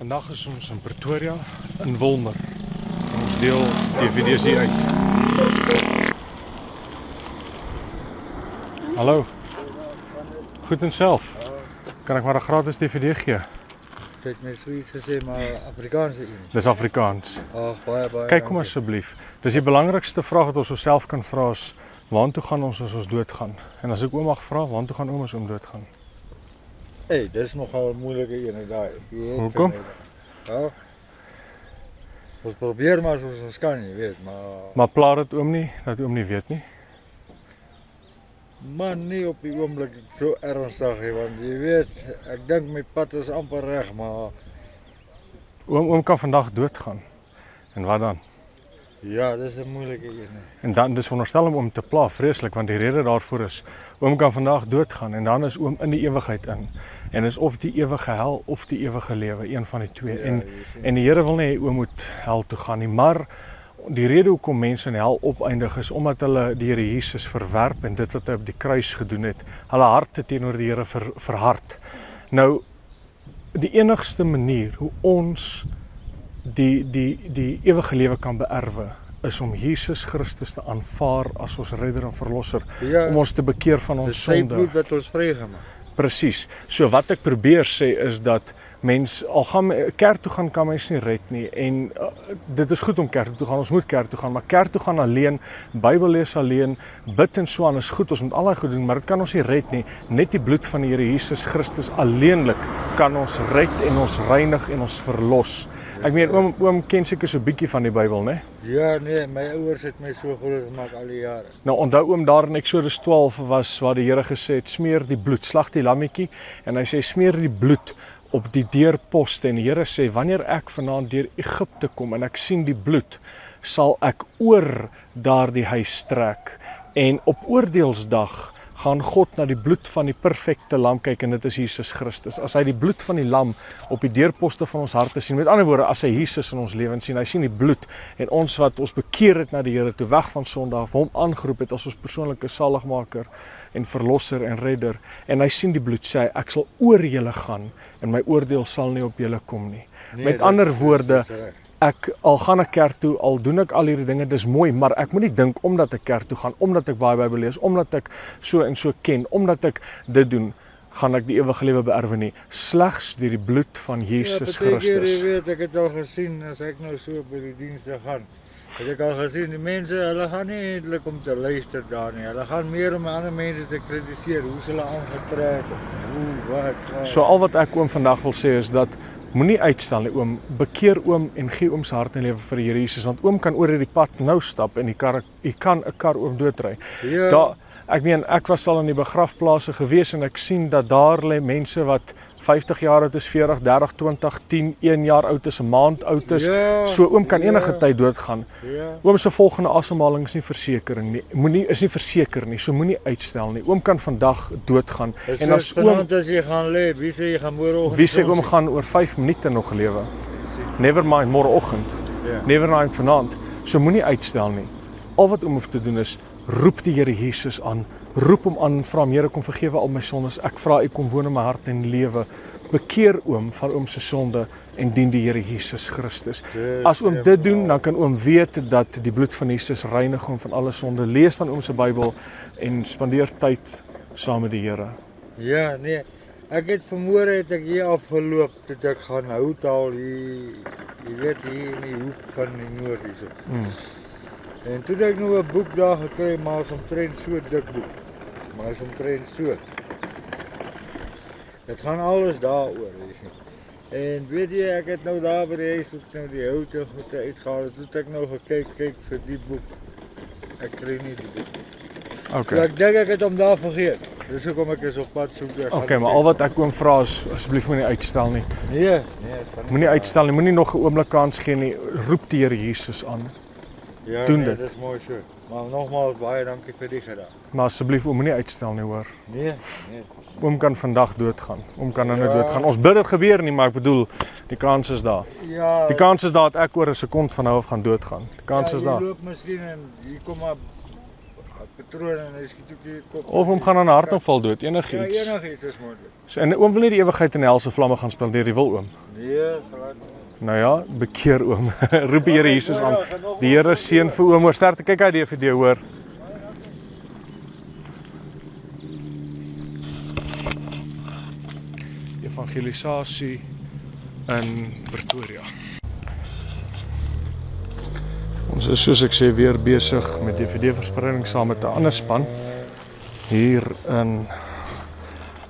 Vandag is ons in Pretoria, in Wilmer. En ons deel DVD's hier uit. Hallo. Goed en self. Kan ek maar 'n gratis DVD gee? Jy het my so iets gesê, maar Afrikaanse iets. Dis Afrikaans. Ag, baie Kyk kom dankie. asseblief. Dis die belangrikste vraag wat ons osself kan vra is, waartoe gaan ons as ons doodgaan? En as ek oom mag vra, waartoe gaan oom as oom doodgaan? Hey, dis nogal 'n moeilike een daai. Hoekom? Ja. Ons probeer maar soos ons kan, jy weet, Maar pla dit oom nie, dat oom nie weet nie. man nie op die oomblik so ernstig nie, want jy weet, ek dink my pad is amper reg, maar Oom kan vandag doodgaan. En wat dan? ja, dis 'n moeilike een. En dan dis veronderstel om te pla, vreeslik, want die rede daarvoor is oom kan vandag doodgaan en dan is oom in die ewigheid in. En is of die ewige hel of die ewige lewe, een van die twee. Ja, En die Here wil nie hê oom moet hel toe gaan nie, maar die rede hoekom mense in hel opeindig is omdat hulle die Here Jesus verwerp en dit wat hy op die kruis gedoen het, hulle harte teenoor die Here verhard. Nou die enigste manier hoe ons die ewige lewe kan beerwe is om Jesus Christus te aanvaar as ons redder en verlosser, Ja, om ons te bekeer van ons dis sy sonde. bloed wat ons vrygemaak. Presies. So wat ek probeer sê is dat mens al gaan kerk toe gaan kan mens nie red nie en dit is goed om kerk toe te gaan, ons moet kerk toe gaan, maar kerk toe gaan alleen, Bybel lees alleen, bid en so aan is goed, ons moet al daai goed doen, maar dit kan ons nie red nie. Net die bloed van die Here Jesus Christus alleenlik kan ons red en ons reinig en ons verlos. Ek meen oom ken seker so 'n bietjie van die Bybel, né? Ja, nee, my ouers het my so groot gemaak al die jare. Nou onthou oom daar in Eksodus 12 was waar die Here gesê het smeer die bloed, slag die lammetjie en hy sê smeer die bloed op die deurposte en die Here sê wanneer ek vanaand deur Egipte kom en ek sien die bloed, sal ek oor daardie huis trek en op oordeelsdag gaan God na die bloed van die perfekte lam kyk en dit is Jesus Christus. As hy die bloed van die lam op die deurposte van ons harte sien, met ander woorde, as hy Jesus in ons lewens sien, hy sien die bloed en ons wat ons bekeer het na die Here toe weg van sonde af, hom aangeroep het as ons persoonlike saligmaker en verlosser en redder en hy sien die bloed, sê hy, ek sal oor julle gaan en my oordeel sal nie op julle kom nie. Nee, Met dis- ander woorde, dis reg. ek al gaan ek kerk toe, al doen ek al hierdie dinge, dis mooi, maar ek moet nie dink omdat ek kerk toe gaan, omdat ek baie Bybel lees, omdat ek so en so ken, omdat ek dit doen, gaan ek die ewige lewe beerwe nie. Slegs deur die bloed van Jesus Ja, partykeer, Christus. jy weet, ek het al gesien, as ek nou so by die dienste gaan, het ek al gesien, die mense, hulle gaan nie eintlik om te luister daar nie, hulle gaan meer om ander mense te kritiseer, hoe hulle aangetrek, hoe, wat. So al wat ek oom vandag wil sê is dat moenie uitstel nie oom, bekeer oom en gee oom se hart en lewe vir die Here Jesus, want oom kan oor hierdie pad nou stap en jy kan 'n kar oom doodry. Ja, Ek meen, ek was al in die begrafplase gewees en ek sien dat daar lê mense wat 50 jaar oud is, 40, 30, 20, 10, 1 jaar oud is, 'n maand oud is. Ja, So oom kan ja. enige tyd doodgaan. ja. Oom se volgende asemhaling is nie versekering nie. Is nie verseker nie, so moenie uitstel nie. Oom kan vandag doodgaan. Is En as oom, vanaand as jy gaan lê, wie sê jy gaan môreoggend? wie sê oom gaan oor 5 minute nog lewe? Never mind môreoggend. Ja. Never mind vanaand. So moenie uitstel nie. Al wat oom hoef te doen is roep die Here Jesus aan. Roep hom aan en vra hom, Here, kom vergewe al my sondes. Ek vra U kom woon in my hart en lewe. Bekeer oom van oom se sonde en dien die Here Jesus Christus. As oom dit doen, dan kan oom weet dat die bloed van Jesus reinig hom van alle sonde. Lees dan oom se Bybel en spandeer tyd saam met die Here. Ja, nee. Ek het vanmôre het ek hier afgeloop toe ek gaan hout haal hier, jy weet hier in die hoek van die noord hierso. En toe het ek nou 'n boek daar gekry, maar is omtrent so dik boek. Maar is omtrent so. Dit gaan alles daaroor, weet jy. En weet jy, ek het nou daar by die huis ook nou die houte goede uitgehaal. Toe het ek nou kyk vir die boek. Ek kry nie die boek. Okay. So ek dink ek het hom daar vergeet. Dis hoekom ek is op pad soek. Ek gaan Okay, maar kyk. al wat ek oom vra is asseblief moenie uitstel nie. Nee, dit gaan nie. Moenie uitstel nie, moenie nog 'n oomblik kans gee nie. Roep die Here Jesus aan. Ja, doen nee, dit. Dis mooi so. Maar nogmaals baie dankie vir die gedaan. Maar asseblief oom moenie uitstel nie, hoor. Nee. Oom kan vandag doodgaan. Oom kan nou Ja. doodgaan. Ons bid dit gebeur nie, maar ek bedoel, die kans is daar. Ja. Die kans is daar dat ek oor 'n sekond van nou af gaan doodgaan. Die kans is jy daar. loop miskien en hier kom maar patroon en hy skiet ook die kop. Of hom gaan aan 'n hartaanval dood, Ja, enigiets. enigiets is moontlik. So, en oom wil nie die ewigheid in die hel se vlamme gaan spandeer, die wil oom. Nee, glad nie. Nou ja, bekeer oom. Roep die Here Jesus aan. Die Here seën vir oom. Hoor sterkte, kyk hy DVD hoor. Evangelisasie in Pretoria. Ons is soos ek sê weer besig met DVD-verspreiding saam met 'n ander span hier in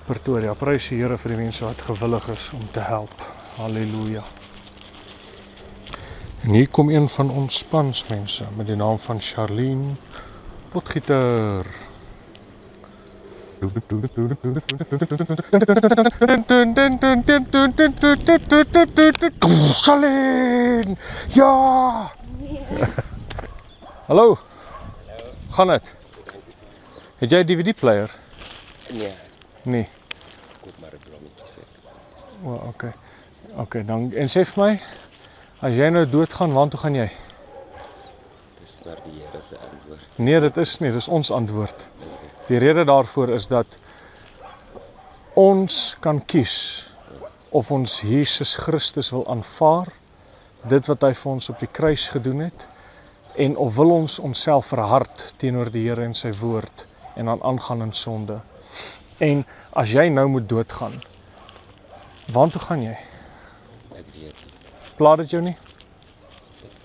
Pretoria. Prys die Here vir die mense wat gewillig is om te help. Halleluja. En hier kom een van ons spansmense met die naam van Charlene Potgieter. Charlene! Ja! Hallo. Gaan dit? Het jy 'n DVD-player? Nee, Nee. koop maar 'n blommetjie sê. O, okay. Okay, dan en sê vir my, as jy nou doodgaan, waartoe gaan jy? Dis maar die Here se antwoord. Nee, dit is nie, dis ons antwoord. Die rede daarvoor is dat ons kan kies of ons Jesus Christus wil aanvaar, dit wat hy vir ons op die kruis gedoen het, en of wil ons onsself verhard teenoor die Here en sy woord en dan aangaan in sonde. En as jy nou moet doodgaan, waartoe gaan jy? Ek weet. Pla dit jou nie?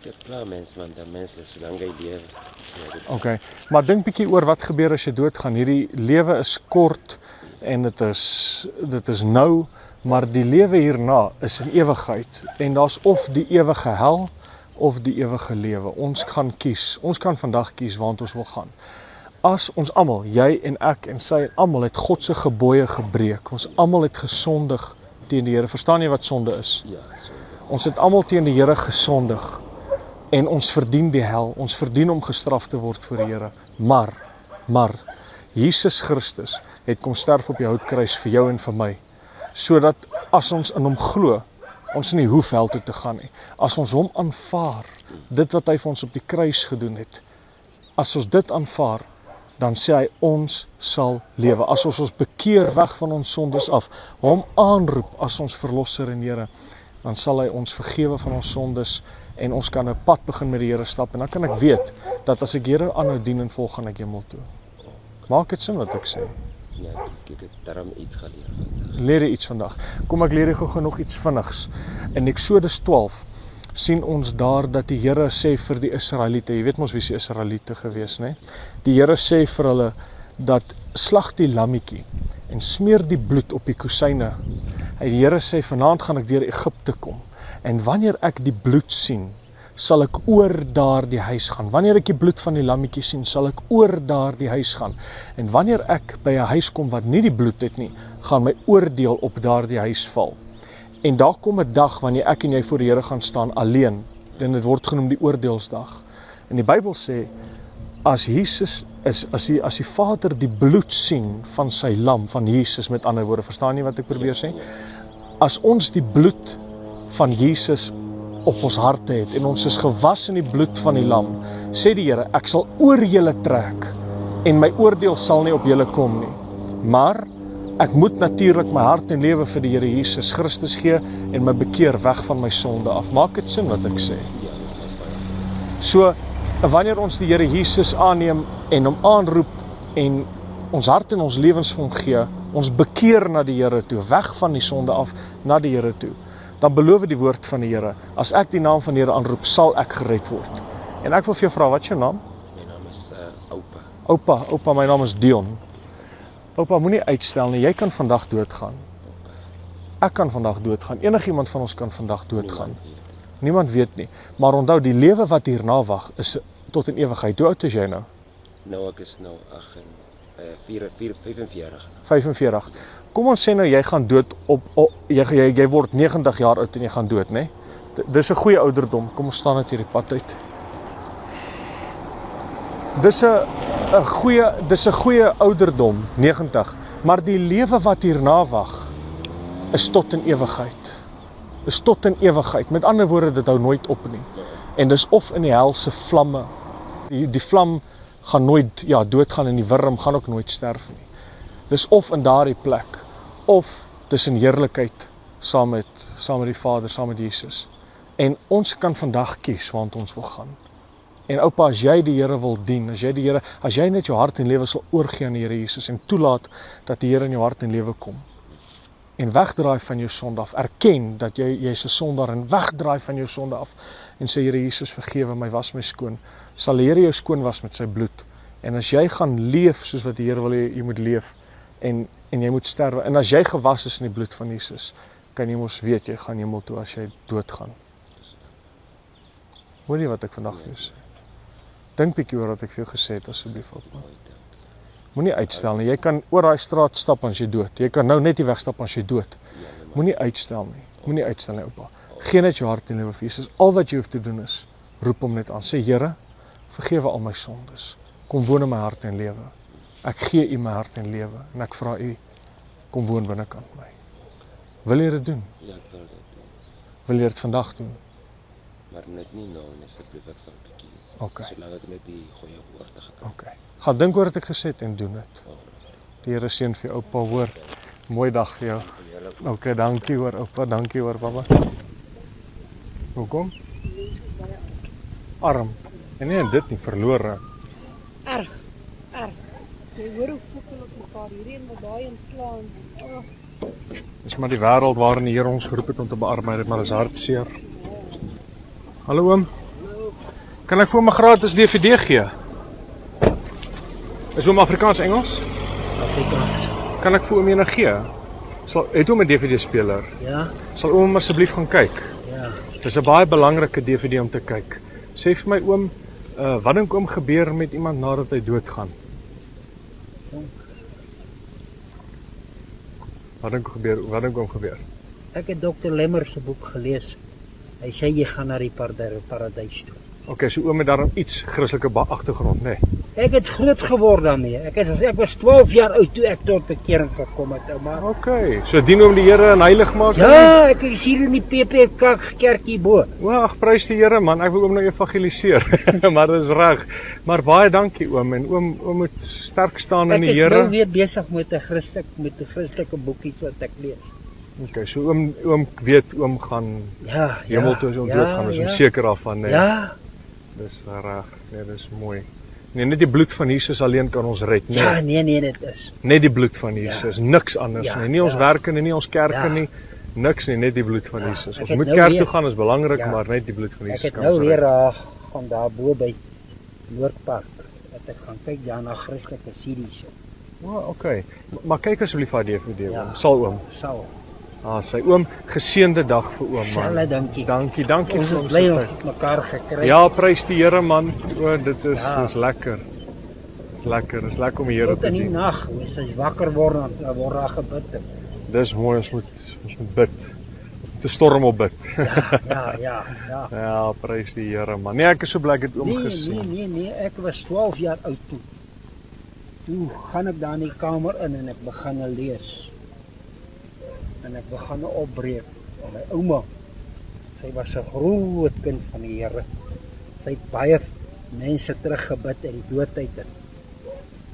Dit pla mens, want dan mens is solank hy lewe. Ja, dit Okay, maar dink bietjie oor wat gebeur as jy doodgaan. Hierdie lewe is kort en dit is nou, maar die lewe hierna is in ewigheid en daar's of die ewige hel of die ewige lewe. Ons gaan kies. Ons kan vandag kies waant ons wil gaan. As ons almal, jy en ek en sy en almal het God se gebooie gebreek. Ons almal het gesondig teen die Here. Verstaan jy wat sonde is? ja, so. Ons het almal teen die Here gesondig en ons verdien die hel. Ons verdien om gestraf te word voor die Here. Maar Jesus Christus het kom sterf op die houtkruis vir jou en vir my, sodat as ons in hom glo, ons nie hoef hel toe te gaan nie. As ons hom aanvaar, dit wat hy vir ons op die kruis gedoen het, as ons dit aanvaar, dan sê hy ons sal lewe. As ons bekeer weg van ons sondes af, hom aanroep as ons verlosser en Here, dan sal hy ons vergewe van ons sondes en ons kan 'n pad begin met die Here stap en dan kan ek weet dat as ek Here aanhou dien en volg, gaan ek hemel toe. Maak dit sin wat ek sê? Ja, ek het daarom iets geleer vandag. Leer jy iets vandag? Kom ek leer jy gou nog iets vinnigs. In Eksodus 12 sien ons daar dat die Here sê vir die Israeliete, jy weet mos wie se Israeliete gewees, né? Die Here sê vir hulle dat slag die lammetjie en smeer die bloed op die kusyne. Die Here sê vanaand gaan ek deur Egipte kom en wanneer ek die bloed sien, sal ek oor daardie huis gaan. Wanneer ek die bloed van die lammetjie sien, sal ek oor daardie huis gaan. En wanneer ek by 'n huis kom wat nie die bloed het nie, gaan my oordeel op daardie huis val. En daar kom 'n dag wanneer ek en jy voor die Here gaan staan alleen. En dit word genoem die oordeelsdag. En die Bybel sê as die Vader die bloed sien van sy lam, van Jesus met ander woorde, verstaan jy wat ek probeer sê? As ons die bloed van Jesus op ons harte het en ons is gewas in die bloed van die lam, sê die Here, ek sal oor julle trek en my oordeel sal nie op julle kom nie. Maar ek moet natuurlik my hart en lewe vir die Here Jesus Christus gee en my bekeer weg van my sonde af. Maak dit sin wat ek sê? So, wanneer ons die Here Jesus aanneem en hom aanroep en ons hart en ons lewens vir hom gee, ons bekeer na die Here toe, weg van die sonde af na die Here toe, dan beloof die woord van die Here, as ek die naam van die Here aanroep, sal ek gered word. En ek wil vir jou vra, wat is jou naam? My naam is Oupa. Oupa, my naam is Dion. Oupa, moenie uitstel nie, jy kan vandag doodgaan. Ek kan vandag doodgaan, enigiemand van ons kan vandag doodgaan. Niemand weet nie, maar onthou, die lewe wat hierna wag, is tot in ewigheid. Hoe oud is jy nou? Nou ek is nou 45. 45. Kom ons sê nou, jy gaan dood jy word 90 jaar oud en jy gaan dood, né? Dis 'n goeie ouderdom, kom ons staan net hierdie pad uit. Dis 'n goeie ouderdom, 90, maar die lewe wat hierna wag, is tot in ewigheid. Is tot in ewigheid. Met ander woorde, dit hou nooit op nie. En dis of in die hel se vlamme. Die vlam gaan nooit doodgaan en die wurm gaan ook nooit sterf nie. Dis of in daardie plek of dis in heerlikheid saam met die Vader, saam met Jesus. En ons kan vandag kies waar ons wil gaan. En oupa, as jy die Here wil dien, as jy net jou hart en lewe sal oorgee aan die Here Jesus en toelaat dat die Here in jou hart en lewe kom en wegdraai van jou sonde af, erken dat jy's 'n sondaar en wegdraai van jou sonde af en sê Here Jesus, vergewe my, was my skoon, sal die Here jou skoon was met sy bloed. En as jy gaan leef soos wat die Here wil hê jy moet leef en jy moet sterwe, en as jy gewas is in die bloed van Jesus, kan jy mos weet jy gaan hemel toe as jy doodgaan. Hoor jy wat ek vandag vir jou sê? Dink bietjie oor wat ek vir jou gesê het, asseblief op. Moenie uitstel nie. Jy kan oor daai straat stap as jy dood. Jy kan nou net die wegstap as jy dood. Moenie uitstel nie. Moenie uitstel nie, oupa. Gee net jou hart en lewe vir Jesus. Al wat jy hoef te doen is roep hom net aan. Sê Here, vergewe al my sondes. Kom woon in my hart en lewe. Ek gee u my hart en lewe en ek vra u kom woon binnekant my. Wil jy dit doen? Ja, ek wil dit doen. Wil jy dit vandag doen? Maar net nie nou, asseblief ek sal bietjie. Okay. Solank ek net die goeie woorde gekry. Okay. Gaan dink oor wat ek gesê het en doen dit. Die Here seën vir jou, oupa, hoor. Mooi dag vir jou. Okay, dankie hoor, oupa, dankie hoor, papa. Hoekom? Arm. En nie dit nie, verlore. Erg. Jy hoor hoe fokol op mekaar hierdie en wat daai inslaan. Dis maar die wêreld waarin die Here ons geroep het om te bearbeid, maar dis hartseer. Hallo oom. Kan ek vir hom 'n gratis DVD gee? Is hom Afrikaans Engels? Afrikaans. Kan ek vir oom ene gee? Het hom 'n DVD speler? Ja, Sal oom asseblief gaan kyk? ja. Dis 'n baie belangrike DVD om te kyk. Sê vir my oom, wat dink oom gebeur met iemand nadat hy doodgaan? Wat dink oom gebeur? Ek het Dr. Lemmer se boek gelees. Hy sê jy gaan na die paradys toe. Okay, so oom het daarom iets Christelike agtergrond, nê? Ek het groot geword daarmee. Ek was 12 jaar oud toe ek tot bekering gekom het, ouma. Okay, so dien oom die Here en heilig maak? Ja, ek is hier in die PPK kerk hierbo. O, ag prys die Here man, ek wil oom nou evangeliseer. Maar dis reg. Maar baie dankie oom en oom moet sterk staan in die Ek is Here. nou weer besig met 'n Christelike boekies wat ek lees. Okay, so oom weet oom gaan Ja, hemel toe as oom doodgaan, is hom seker daarvan, nê? Ja, Dis reg. Nee, dis mooi. Nee, net die bloed van Jesus alleen kan ons red, nee. ja, nee, dit is. Net die bloed van Jesus, niks anders Ja, nie. Nie ons ja. werke nie, nie ons kerke Ja. nie. Niks nie, net die bloed van Jesus. ek Ons het moet nou kerk weer- toe gaan is belangrik, Ja. maar net die bloed van Ek Jesus het kan nou ons weer red. van daar bo by Noordpark dat ek gaan kyk daar na Christelike series. O, okay. Maar kyk asseblief haar DVD Ja. oom. Sal oom. Sal. Sy oom, geseënde dag vir oom Selfe man. dankie. Dankie Ons vir is ons bly tyd. ons het mekaar gekry. Ja, prys die Here man. O, dit is Ja. dis lekker. Dis lekker om die Here Tot te in die dien. nag, as jy wakker word dan word daar gebid. Dis mooi, ons moet bid. Te storm op bid. Ja. Ja, prys die Here man. Nee, ek is so bly ek het oom Nee, gesien. nee, ek was 12 jaar oud toe. Toe gaan ek daar in die kamer in en ek begin lees. En ek begin opbreek. En my ouma, sy was 'n groot kind van die Here. Sy het baie mense teruggebid uit die doodheid in.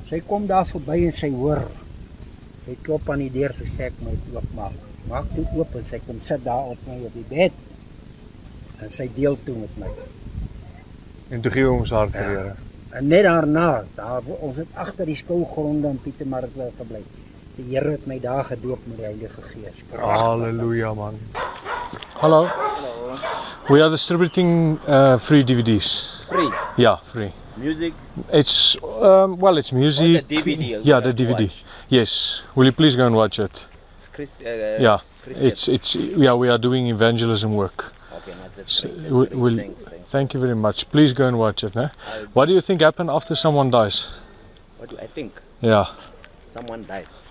Sy kom daar verby en sy hoor. Sy klop aan die deur, sy sê ek moet oopmaak. Maak toe oop en sy kom sit daar op my op die bed. En sy deel toe met my. En toe gee ons hart vir die Here. En net daarna, ons het agter die skoolgronde in Pietermaritzburg gebly. Die Here het my daar gedoop met die Heilige Gees. Halleluja man. Hallo. We are distributing free DVDs. Free Yeah, free. music. It's it's music. Oh, the DVD. Yeah, the DVD. Yes. Will you please go and watch it? It's Yeah. Christian. It's we are doing evangelism work. Okay, not that. So, Thanks. will thank you very much. Please go and watch it, né? What do you think happened after someone dies? What do I think? Yeah. Someone dies.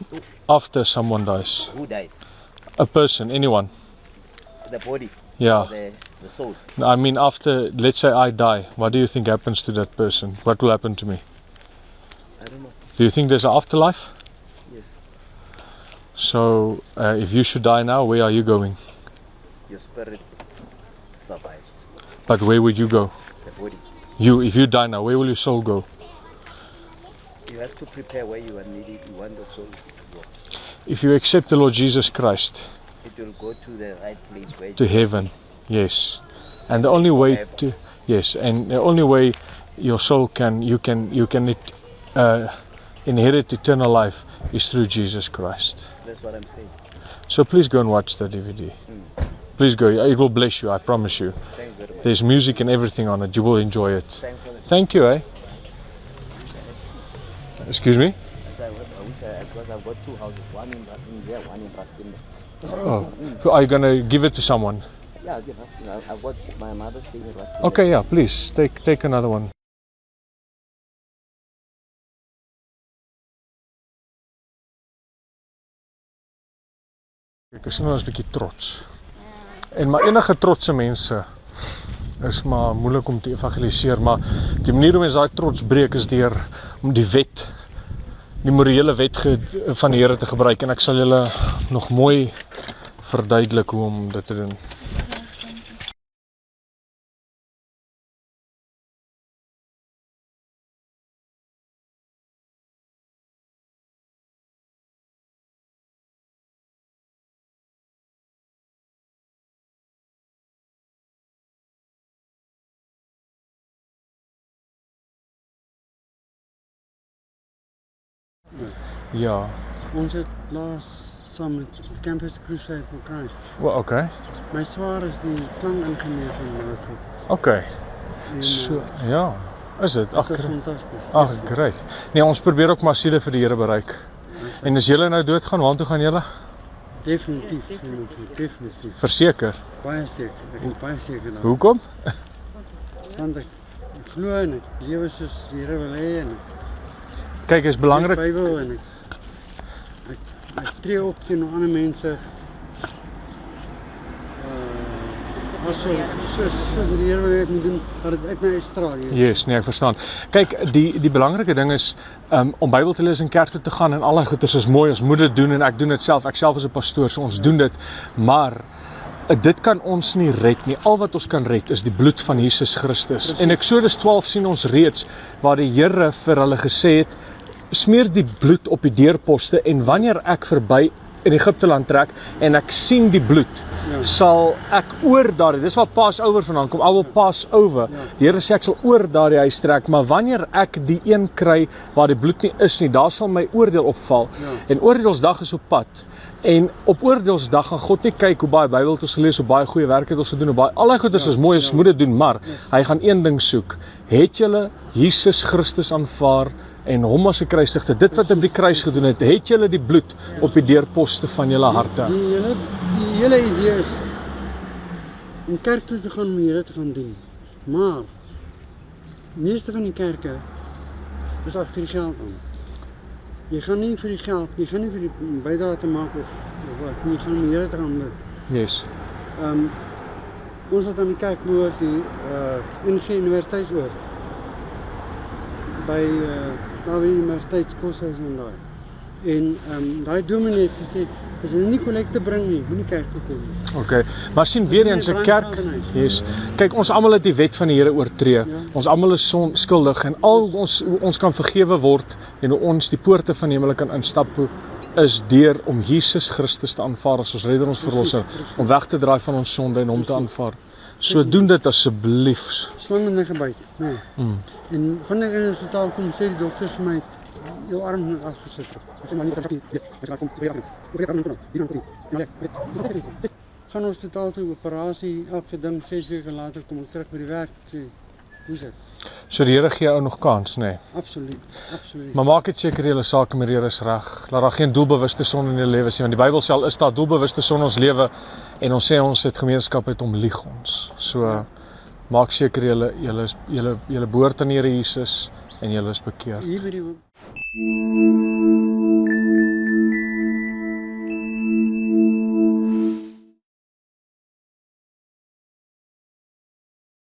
After someone dies. Who dies? A person, anyone. The body. Yeah. Or the soul. I mean, after, let's say I die, what do you think happens to that person? What will happen to me? I don't know. Do you think there's an afterlife? Yes. So, if you should die now, where are you going? Your spirit survives. But where would you go? The body. If you die now, where will your soul go? You have to prepare where you want the soul to go. If you accept the Lord Jesus Christ It will go to the right place where to Jesus heaven, is. yes, and the only way to, yes, and the only way your soul can inherit eternal life is through Jesus Christ. That's what I'm saying. So please go and watch the DVD. Please go. It will bless you. I promise you. Thank you very much. There's music and everything on it. You will enjoy it. Thanks for the Thank you, eh? Excuse me? because I've got 2 houses, one in there, one in Rustenburg. Oh, so are you gonna give it to someone? Yeah, I'll give Rustenburg. I've got my mother staying in Rustenburg. Okay, yeah. Please take another one. Ek is nou 'n bietjie trots. En maar enige trotse mense is maar moeilik om te evangeliseer, maar die manier hoe mens daai trots breek is deur om die wet, die morele wet van die Here te gebruik, en ek sal julle nog mooi verduidelik hoe om dit te doen. Ja, Ons het laas saam met Campus Crusade for Christ. well, okay. My swaar is die klankingenieur van Miracle. Okay. En, So, ja, is dit? Ag, dit is fantasties. ag, great. Nee, ons probeer ook maar siele vir die Here bereik. En as julle nou doodgaan, waartoe gaan julle? Definitief, definitief. Verseker. Baie seker. Ek is baie seker daarvan. Hoekom? Want ek glo en ek lewe soos die Here wil hê en Kyk, is belangrik. ek lees Bybel en ek tree op teenoor ander mense. Soos die Here wil hê ek moet doen, dat dit uit my uitstraal. Yes, nee, ek verstaan. Kyk, die belangrike ding is om Bybel te lees en kerk toe te gaan en al daai goeders is mooi, ons moet dit doen en ek doen dit self. Ek self is 'n pastoor, so ons doen dit. Maar dit kan ons nie red nie. Al wat ons kan red is die bloed van Jesus Christus. In Eksodus 12 sien ons reeds waar die Here vir hulle gesê het, smeer die bloed op die deurposte en wanneer ek verby in Egipte land trek en ek sien die bloed, sal ek oor daardie, dis waar Passover vandaan kom, I will pass over. Die Here sê ek sal oor daardie huis trek, maar wanneer ek die een kry waar die bloed nie is nie, daar sal my oordeel opval. En oordeelsdag is op pad. En op oordeelsdag gaan God nie kyk hoe baie Bybel het ons gelees, hoe baie goeie werk het ons gedoen, hoe baie al die goeders is mooi, ons moet dit doen, maar hy gaan een ding soek. Het julle Jesus Christus aanvaar en hom as 'n gekruisigde, dit wat hy op die kruis gedoen het, het julle die bloed op die deurposte van julle harte? Die hele idee is om kerk toe te gaan om die Here te gaan dien. Maar meeste van die kerke is agter die geld aan. Jy gaan nie vir die geld, jy gaan nie vir die bydrae te maak of wat, jy gaan om die Here te gaan doen. Yes. Ons het aan die kerk behoort die NG Universiteitsoord by daar by die universiteitskoshuis en daai. En daai dominee het gesê, as hulle nie kollekte bring nie, moenie kerk toe kom nie. Okay, maar sien weer eens 'n kerk. Yes. Kyk, ons almal het die wet van die Here oortree. Ons almal is skuldig en al ons kan vergewe word en hoe ons die poorte van die hemel kan instap is deur om Jesus Christus te aanvaar as ons redder, ons verlosser, om weg te draai van ons sonde en hom te aanvaar. So doen dit asseblief. Slang en gebyt, nee. En wanneer ek in die hospitaal kom, sê die dokter vir my, jou arm moet afgesit. Ek sê maar nie, ek kom gaan hospitaal toe, operasie, elke ding, 6 weke later kom ek terug by die werk, sê, hoe is dit? So die Here gee jou nog kans, nê? Nee. Absoluut, absoluut. Maar maak dit seker julle sake met die Here is reg. Laat daar geen doelbewuste sonde in julle lewe wees nie, want die Bybel sê al is daar doelbewuste sonde in ons lewe en ons sê ons het gemeenskap met hom, lieg ons. So maak seker julle behoort aan die Here Jesus en julle is bekeer. Hier by die